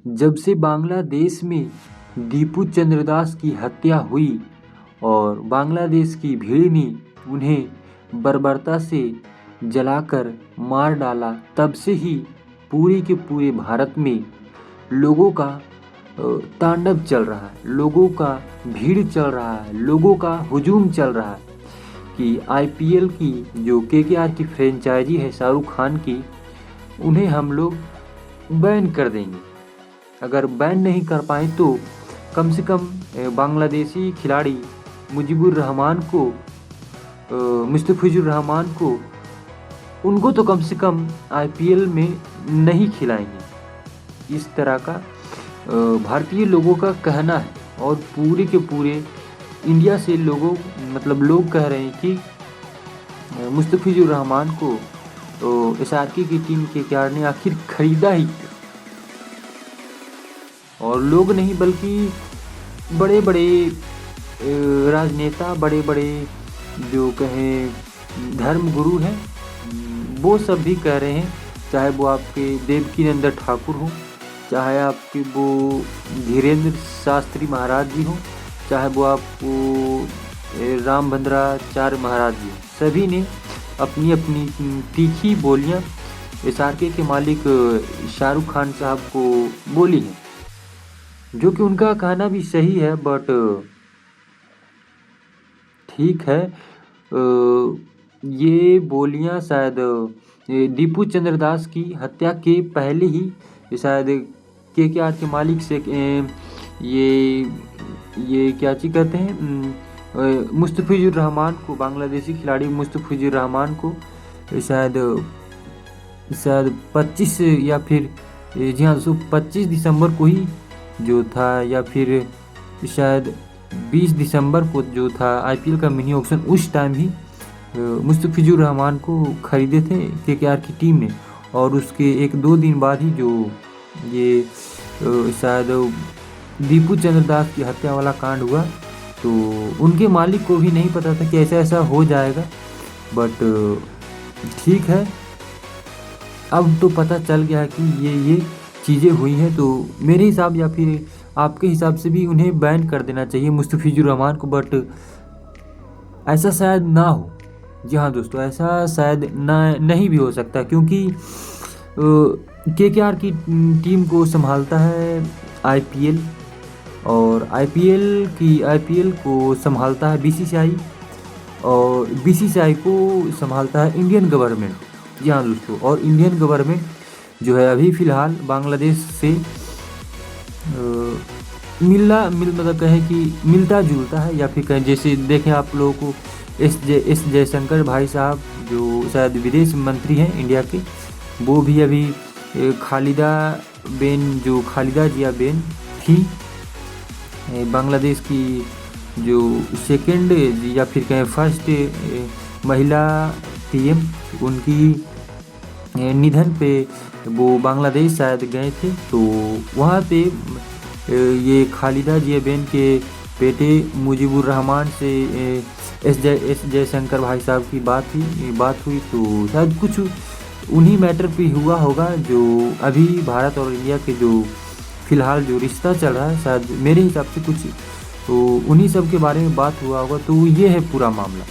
जब से बांग्लादेश में दीपू चंद्रदास की हत्या हुई और बांग्लादेश की भीड़ ने उन्हें बर्बरता से जलाकर मार डाला, तब से ही पूरे के पूरे भारत में लोगों का तांडव चल रहा है, लोगों का भीड़ चल रहा है, लोगों का हुजूम चल रहा है कि आईपीएल की जो केकेआर की फ्रेंचाइजी है शाहरुख खान की, उन्हें हम लोग बैन कर देंगे। अगर बैन नहीं कर पाए तो कम से कम बांग्लादेशी खिलाड़ी मुजीबुर रहमान को, मुस्तफिजुर रहमान को, उनको तो कम से कम आईपीएल में नहीं खिलाएंगे। इस तरह का भारतीय लोगों का कहना है और पूरे के पूरे इंडिया से लोग कह रहे हैं कि मुस्तफिजुर रहमान को तो एसआरके की टीम केकेआर ने आखिर खरीदा ही क्यों। और लोग नहीं बल्कि बड़े बड़े राजनेता, बड़े बड़े जो कहें धर्म गुरु हैं, वो सब भी कह रहे हैं, चाहे वो आपके देवकीनंदन ठाकुर हो, चाहे आपके वो धीरेन्द्र शास्त्री महाराज जी हो, चाहे वो आपको रामभद्राचार्य महाराज जी, सभी ने अपनी अपनी तीखी बोलियां एसआरके के मालिक शाहरुख खान साहब को बोली हैं, जो कि उनका कहना भी सही है। बट ठीक है, ये बोलियां शायद दीपू चंद्रदास की हत्या के पहले ही शायद केकेआर के मालिक से ये क्या चीज़ कहते हैं, मुस्तफिजुर रहमान को, बांग्लादेशी खिलाड़ी मुस्तफिजुर रहमान को शायद 25 या फिर जी हाँ दोस्तों 25 दिसंबर को ही जो था, या फिर शायद 20 दिसंबर को जो था आईपीएल का मिनी ऑक्शन, उस टाइम ही मुस्तफिजुर रहमान को खरीदे थे केकेआर की टीम ने। और उसके 1-2 दिन बाद ही जो ये शायद दीपू चंद्रदास की हत्या वाला कांड हुआ, तो उनके मालिक को भी नहीं पता था कि ऐसा ऐसा हो जाएगा। बट ठीक है, अब तो पता चल गया है कि ये चीज़ें हुई हैं, तो मेरे हिसाब या फिर आपके हिसाब से भी उन्हें बैन कर देना चाहिए मुस्तफिजुर रहमान को। बट ऐसा शायद ना हो। जी हाँ दोस्तों, ऐसा शायद नहीं भी हो सकता, क्योंकि केकेआर की टीम को संभालता है आईपीएल, और आईपीएल को संभालता है बीसीसीआई, और बीसीसीआई को संभालता है इंडियन गवर्नमेंट। जी हाँ दोस्तों, और इंडियन गवर्नमेंट जो है अभी फ़िलहाल बांग्लादेश से मतलब कहें कि मिलता जुलता है, या फिर कहें जैसे देखें आप लोगों को एस जयशंकर भाई साहब जो शायद विदेश मंत्री हैं इंडिया के, वो भी अभी खालिदा जिया बेन थी, बांग्लादेश की जो सेकंड या फिर कहें फर्स्ट महिला पीएम, उनकी निधन पे वो बांग्लादेश शायद गए थे। तो वहाँ पे ये खालिदा जिया बेन के बेटे मुजीबुर रहमान से एस जयशंकर भाई साहब की बात हुई, तो शायद कुछ उन्हीं मैटर पे हुआ होगा, जो अभी भारत और इंडिया के जो फ़िलहाल जो रिश्ता चल रहा है, शायद मेरे हिसाब से कुछ तो उन्हीं सब के बारे में बात हुआ होगा। तो ये है पूरा मामला।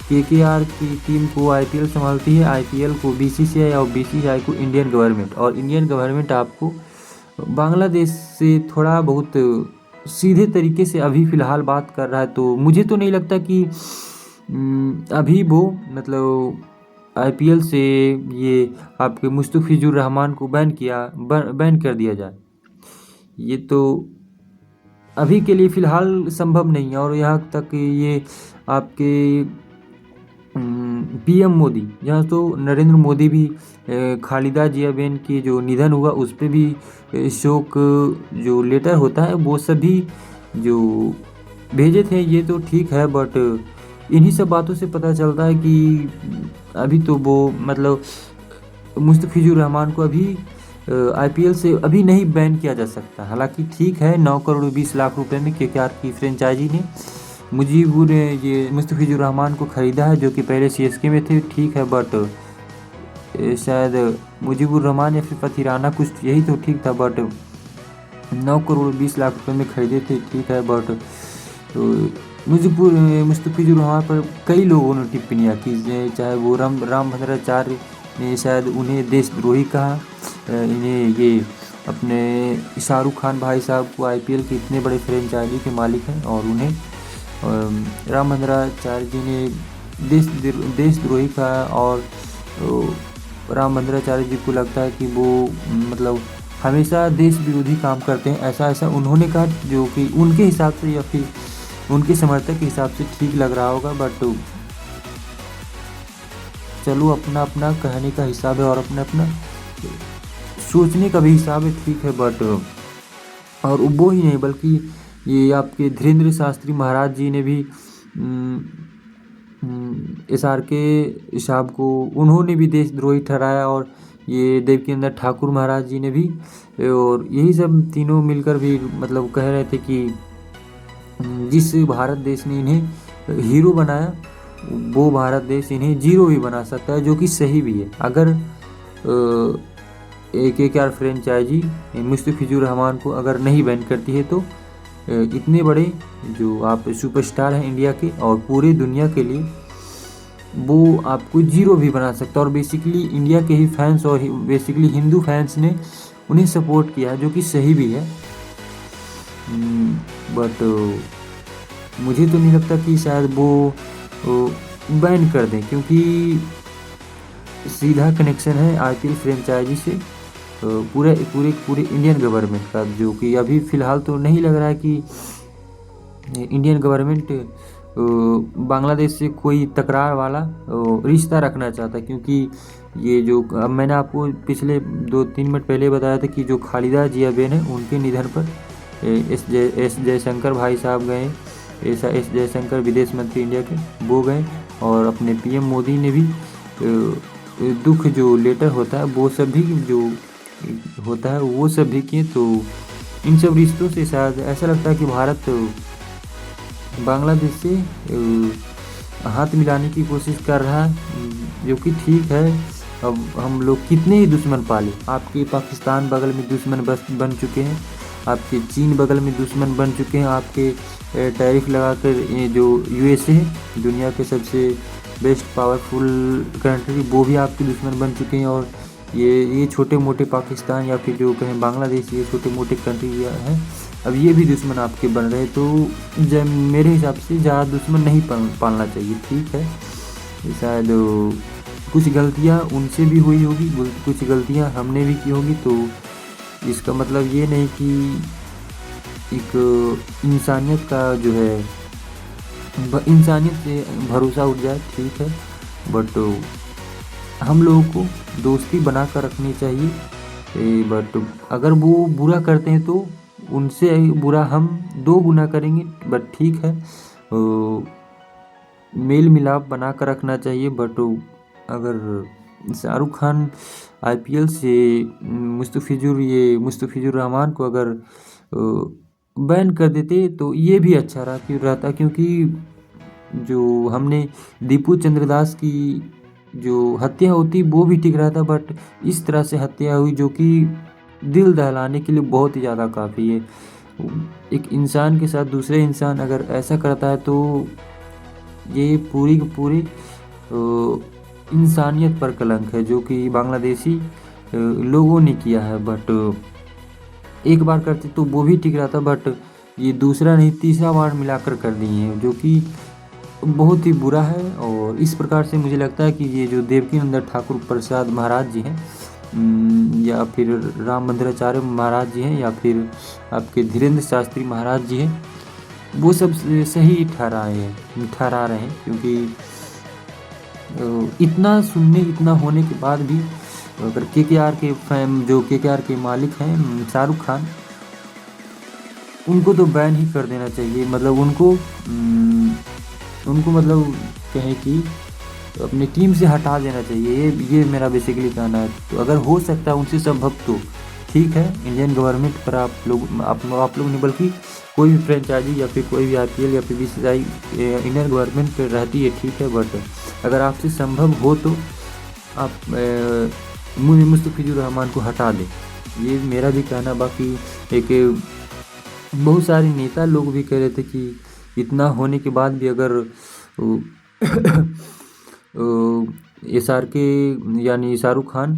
केकेआर की टीम को आईपीएल संभालती है, आईपीएल को बीसीसीआई, और बीसीसीआई को इंडियन गवर्नमेंट, और इंडियन गवर्नमेंट आपको बांग्लादेश से थोड़ा बहुत सीधे तरीके से अभी फ़िलहाल बात कर रहा है। तो मुझे तो नहीं लगता कि अभी वो मतलब आईपीएल से ये आपके मुस्तफिजुर रहमान को बैन कर दिया जाए, ये तो अभी के लिए फ़िलहाल संभव नहीं है। और यहाँ तक ये आपके पीएम मोदी, यहाँ तो नरेंद्र मोदी भी खालिदा जिया बेन की जो निधन हुआ उस पर भी शोक जो लेटर होता है वो सभी जो भेजे थे, ये तो ठीक है। बट इन्हीं सब बातों से पता चलता है कि अभी तो वो मतलब मुस्तफिजुर रहमान को अभी आईपीएल से अभी नहीं बैन किया जा सकता। हालांकि ठीक है, 9 करोड़ 20 लाख रुपए में केकेआर की फ्रेंचाइजी ने ये मुस्तफिजुर रहमान को ख़रीदा है, जो कि पहले सीएसके में थे, ठीक है। बट शायद मुजीबुर रहमान या फिर फथीराना कुछ यही तो ठीक था, बट 9 करोड़ 20 लाख रुपए में खरीदे थे, ठीक है, बट तो मुस्तफिजुर रहमान पर कई लोगों ने टिप्पणियाँ की, चाहे वो रामभद्राचार्य ने शायद उन्हें देशद्रोही कहा, इन्हें ये अपने शाहरुख खान भाई साहब को आईपीएल के इतने बड़े फ्रेंचाइजी के मालिक हैं और उन्हें रामभद्राचार्य जी ने देशद्रोही कहा, और रामभद्राचार्य जी को लगता है कि वो मतलब हमेशा देश विरोधी काम करते हैं, ऐसा उन्होंने कहा, जो कि उनके हिसाब से या फिर उनके समर्थक के हिसाब से ठीक लग रहा होगा, बट चलो अपना अपना कहने का हिसाब है और अपना अपना सोचने का भी हिसाब है, ठीक है, बट और वो ही नहीं बल्कि ये आपके धीरेन्द्र शास्त्री महाराज जी ने भी SRK साहब को उन्होंने भी देशद्रोही ठहराया, और ये देवकीनंदन ठाकुर महाराज जी ने भी, और यही सब तीनों मिलकर भी मतलब कह रहे थे कि जिस भारत देश ने इन्हें हीरो बनाया वो भारत देश इन्हें जीरो भी बना सकता है, जो कि सही भी है। अगर KKR फ्रेंचाइजी मुस्तफिजुर रहमान को अगर नहीं बैन करती है तो इतने बड़े जो आप सुपरस्टार हैं इंडिया के और पूरे दुनिया के लिए, वो आपको जीरो भी बना सकता है। और बेसिकली इंडिया के ही फैंस और बेसिकली हिंदू फैंस ने उन्हें सपोर्ट किया है, जो कि सही भी है, बट मुझे तो नहीं लगता कि शायद वो बैन कर दें, क्योंकि सीधा कनेक्शन है आईपीएल फ्रेंचाइजी से पूरे इंडियन गवर्नमेंट का, जो कि अभी फ़िलहाल तो नहीं लग रहा है कि इंडियन गवर्नमेंट बांग्लादेश से कोई तकरार वाला रिश्ता रखना चाहता, क्योंकि ये जो अब मैंने आपको पिछले 2-3 मिनट पहले बताया था कि जो खालिदा जिया बेन है उनके निधन पर एस जयशंकर भाई साहब गए, एस जयशंकर विदेश मंत्री इंडिया के, वो गए, और अपने पीएम मोदी ने भी दुख जो लेटर होता है वो सब भी जो होता है वो सब भी किए। तो इन सब रिश्तों से शायद ऐसा लगता है कि भारत बांग्लादेश से हाथ मिलाने की कोशिश कर रहा है, जो कि ठीक है। अब हम लोग कितने ही दुश्मन पाले, आपके पाकिस्तान बगल में दुश्मन बन चुके हैं, आपके चीन बगल में दुश्मन बन चुके हैं, आपके टैरिफ लगाकर ये जो यूएसए है दुनिया के सबसे बेस्ट पावरफुल कंट्री, वो भी आपके दुश्मन बन चुके हैं। और ये छोटे मोटे पाकिस्तान या फिर जो कहें बांग्लादेश, ये छोटे मोटे कंट्री हैं, अब ये भी दुश्मन आपके बन रहे। तो जब मेरे हिसाब से ज़्यादा दुश्मन नहीं पालना चाहिए, ठीक है। शायद कुछ गलतियाँ उनसे भी हुई होगी, कुछ गलतियाँ हमने भी की होगी, तो इसका मतलब ये नहीं कि एक इंसानियत का जो है इंसानियत से भरोसा उठ जाए, ठीक है, बट हम लोगों को दोस्ती बना कर रखनी चाहिए। बट अगर वो बुरा करते हैं तो उनसे बुरा हम 2 गुना करेंगे, बट ठीक है, मेल मिलाप बना कर रखना चाहिए। बट अगर शाहरुख खान आईपीएल से मुस्तफिजुर रहमान को अगर बैन कर देते तो ये भी अच्छा रहता, क्योंकि जो हमने दीपू चंद्रदास की जो हत्या होती वो भी ठीक रहता, बट इस तरह से हत्या हुई जो कि दिल दहलाने के लिए बहुत ही ज़्यादा काफ़ी है। एक इंसान के साथ दूसरे इंसान अगर ऐसा करता है तो ये पूरी की पूरी इंसानियत पर कलंक है, जो कि बांग्लादेशी लोगों ने किया है। बट एक बार करते तो वो भी ठीक रहता, बट ये दूसरा नहीं तीसरा बार मिलाकर कर दिए हैं, जो कि बहुत ही बुरा है। और इस प्रकार से मुझे लगता है कि ये जो देवकीनंदन ठाकुर प्रसाद महाराज जी हैं, या फिर रामभद्राचार्य महाराज जी हैं, या फिर आपके धीरेन्द्र शास्त्री महाराज जी हैं, वो सब सही ठहरा रहे हैं, क्योंकि इतना होने के बाद भी अगर KKR के मालिक हैं शाहरुख खान, उनको तो बैन ही कर देना चाहिए। मतलब उनको मतलब कहें कि अपनी टीम से हटा देना चाहिए, ये मेरा बेसिकली कहना है। तो अगर हो सकता है उनसे संभव तो ठीक है, इंडियन गवर्नमेंट पर आप लोग नहीं बल्कि कोई भी फ्रेंचाइजी या फिर कोई भी IPL या फिर BCCI इंडियन गवर्नमेंट पर रहती है, ठीक है। बट अगर आपसे संभव हो तो आप मुस्तफिजुर रहमान को हटा दें, ये मेरा भी कहना। बाकी एक बहुत सारे नेता लोग भी कह रहे थे कि इतना होने के बाद भी अगर SRK यानी शाहरुख खान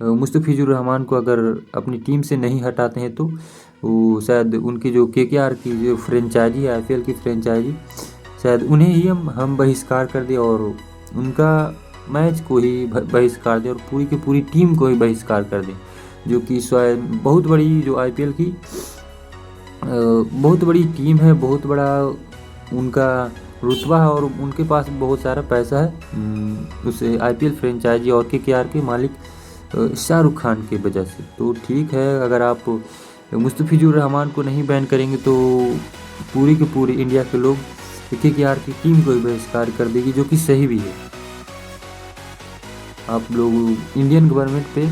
मुस्तफिजुर रहमान को अगर अपनी टीम से नहीं हटाते हैं तो वो शायद उनकी जो KKR की जो फ्रेंचाइजी है, IPL की फ्रेंचाइजी, शायद उन्हें ही हम बहिष्कार कर दें और उनका मैच को ही बहिष्कार दें और पूरी की पूरी टीम को ही बहिष्कार कर दें, जो कि शायद बहुत बड़ी जो IPL की बहुत बड़ी टीम है, बहुत बड़ा उनका रुतबा है और उनके पास बहुत सारा पैसा है उस IPL फ्रेंचाइजी और KKR के मालिक शाहरुख खान की वजह से। तो ठीक है, अगर आप मुस्तफिजुर रहमान को नहीं बैन करेंगे तो पूरी के पूरी इंडिया के लोग KKR की टीम को ही बहिष्कार कर देगी, जो कि सही भी है। आप लोग इंडियन गवर्नमेंट पे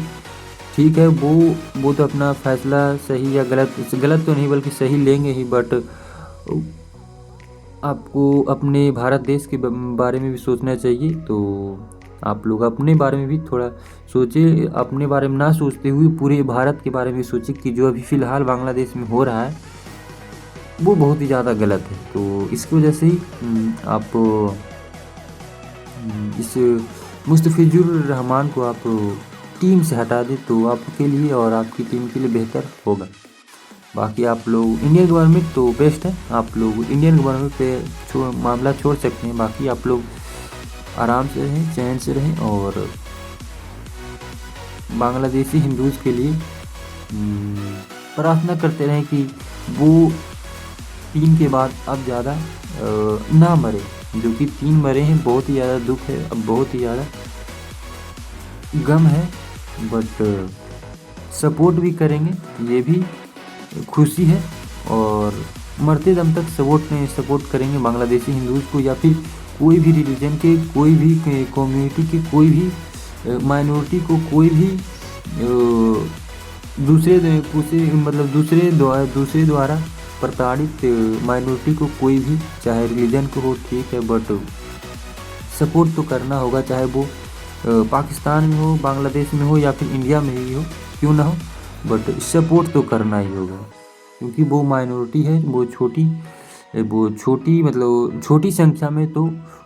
ठीक है, वो तो अपना फैसला सही या गलत तो नहीं बल्कि सही लेंगे ही, बट आपको अपने भारत देश के बारे में भी सोचना चाहिए। तो आप लोग अपने बारे में भी थोड़ा सोचिए, अपने बारे में ना सोचते हुए पूरे भारत के बारे में सोचिए कि जो अभी फ़िलहाल बांग्लादेश में हो रहा है वो बहुत ही ज़्यादा गलत है। तो इसकी वजह से ही आप इस मुस्तफिजुर रहमान को आप टीम से हटा दें तो आपके लिए और आपकी टीम के लिए बेहतर होगा। बाकी आप लोग इंडियन गवर्नमेंट तो बेस्ट है, आप लोग इंडियन गवर्नमेंट पे मामला छोड़ सकते हैं। बाकी आप लोग आराम से रहें, चैन से रहें और बांग्लादेशी हिंदूज़ के लिए प्रार्थना करते रहें कि वो 3 के बाद अब ज़्यादा ना मरे, जो कि 3 मरे हैं। बहुत ही ज़्यादा दुख है, अब बहुत ही ज़्यादा गम है, बट सपोर्ट भी करेंगे, ये भी खुशी है। और मरते दम तक सपोर्ट करेंगे बांग्लादेशी हिंदूज़ को या फिर कोई भी रिलीजन के, कोई भी कम्युनिटी के, कोई भी माइनॉरिटी को, कोई भी दूसरे द्वारा प्रताड़ित माइनॉरिटी को, कोई भी चाहे रिलीजन को हो, ठीक है, बट सपोर्ट तो करना होगा, चाहे वो पाकिस्तान में हो, बांग्लादेश में हो या फिर इंडिया में ही हो, क्यों ना हो, बट सपोर्ट तो करना ही होगा, क्योंकि वो माइनॉरिटी है, वो छोटी मतलब छोटी संख्या में, तो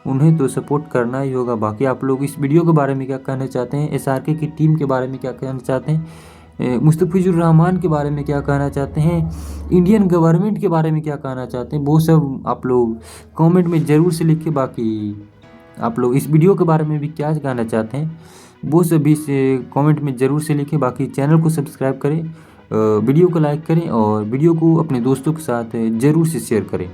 उन्हें तो सपोर्ट करना ही होगा। बाकी आप लोग इस वीडियो के बारे में क्या कहना चाहते हैं, SRK की टीम के बारे में क्या कहना चाहते हैं, मुस्तफिजुर रहमान के बारे में क्या कहना चाहते हैं, इंडियन गवर्नमेंट के बारे में क्या कहना चाहते हैं, वो सब आप लोग कमेंट में ज़रूर से लिखिए। बाकी आप लोग इस वीडियो के बारे में भी क्या कहना चाहते हैं वो सभी से कमेंट में ज़रूर से लिखें। बाकी चैनल को सब्सक्राइब करें, वीडियो को लाइक करें और वीडियो को अपने दोस्तों के साथ ज़रूर से शेयर करें।